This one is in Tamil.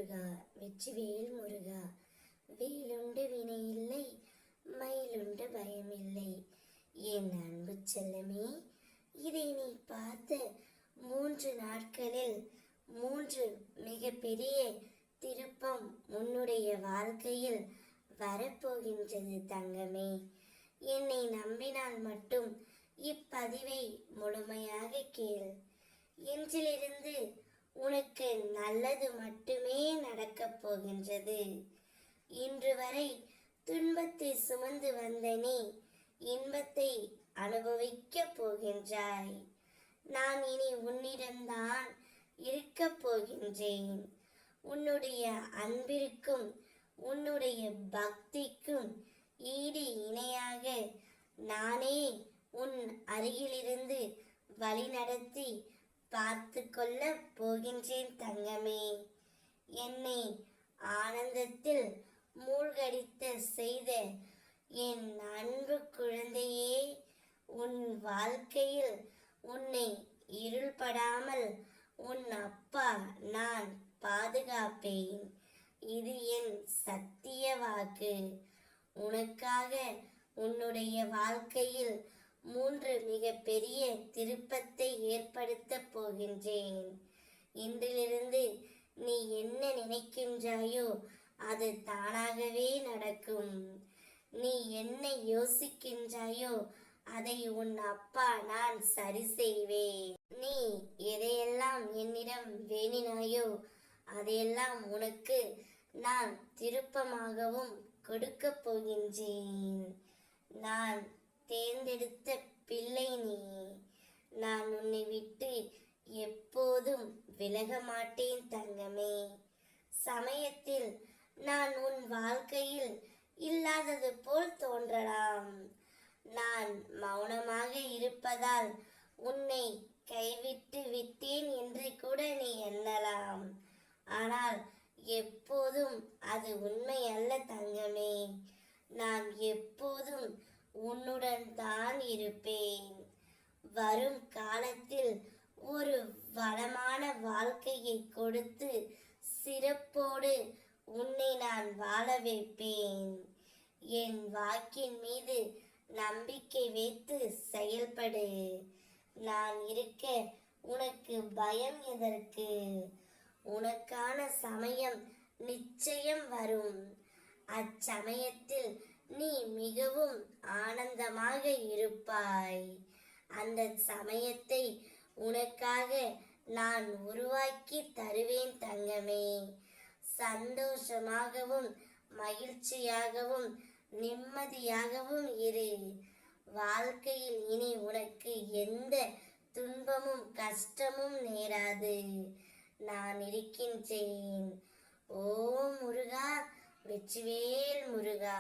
முருகா வெற்றிவேல் முருகா. வேலுண்டு வினையில்லை, மயிலுண்டு பயமில்லை. என் அன்பு செல்லமே, இதை நீ பார்த்த 3 நாட்களில் 3 மிகப்பெரிய திருப்பம் உன்னுடைய வாழ்க்கையில் வரப்போகின்றது தங்கமே. என்னை நம்பினால் மட்டும் இப்பதிவை முழுமையாக கேள். இன்றிலிருந்து உனக்கு நல்லது மட்டுமே நடக்கப் போகின்றது. இன்று வரை துன்பத்தை சுமந்து வந்த நீ இன்பத்தை அனுபவிக்கப் போகின்றாய். நான் இனி உன்னிடம்தான் இருக்கப் போகின்றேன். உன்னுடைய அன்பிற்கும் உன்னுடைய பக்திக்கும் ஈடு இணையாக நானே உன் அருகிலிருந்து வழி நடத்தி பார்த்து கொள்ள போகின்றேன் தங்கமே. என்னை ஆனந்தத்தில் மூழ்கடித்த செய்த என் அன்பு குழந்தையே, உன் வாழ்க்கையில் உன்னை இருள்படாமல் உன் அப்பா நான் பாதுகாப்பேன். இது என் சத்திய வாக்கு. உனக்காக உன்னுடைய வாழ்க்கையில் 3 மிகப்பெரிய திருப்பத்தை ஏற்படுத்த போகின்றேன். இன்றிலிருந்து நீ என்ன நினைக்கின்றாயோ அது தானாகவே நடக்கும். நீ என்ன யோசிக்கின்றாயோ அதை உன் அப்பா நான் சரி செய்வேன். நீ எதையெல்லாம் என்னிடம் வேணினாயோ அதையெல்லாம் உனக்கு நான் திருப்பமாகவும் கொடுக்க போகின்றேன். நான் தேர்ந்தெடுத்த பிள்ளை நீ. நான் உன்னை விட்டு எப்போதும் விலக மாட்டேன் தங்கமே. சமயத்தில் நான் உன் வாழ்க்கையில் இல்லாதது போல் தோன்றலாம். நான் மௌனமாக இருப்பதால் உன்னை கைவிட்டு விட்டேன் என்று கூட நீ எண்ணலாம். ஆனால் எப்போதும் அது உண்மை அல்ல தங்கமே. நான் எப்போதும் உன்னுடன் தான் இருப்பேன். வரும் காலத்தில் ஒரு வளமான வாழ்க்கையை கொடுத்து சிறப்போடு உன்னை நான் வாழ வைப்பேன். என் வாக்கின் மீது நம்பிக்கை வைத்து செயல்படு. நான் இருக்க உனக்கு பயம் எதற்கு? உனக்கான சமயம் நிச்சயம் வரும். அச்சமயத்தில் நீ மிகவும் ஆனந்தமாக இருப்பாய். அந்த சமயத்தை உனக்காக நான் உருவாக்கி தருவேன் தங்கமே. சந்தோஷமாகவும் மகிழ்ச்சியாகவும் நிம்மதியாகவும் இரு. வாழ்க்கையில் இனி உனக்கு எந்த துன்பமும் கஷ்டமும் நேராது. நான் இருக்கின்றேன். ஓம் முருகா வெற்றிவேல் முருகா.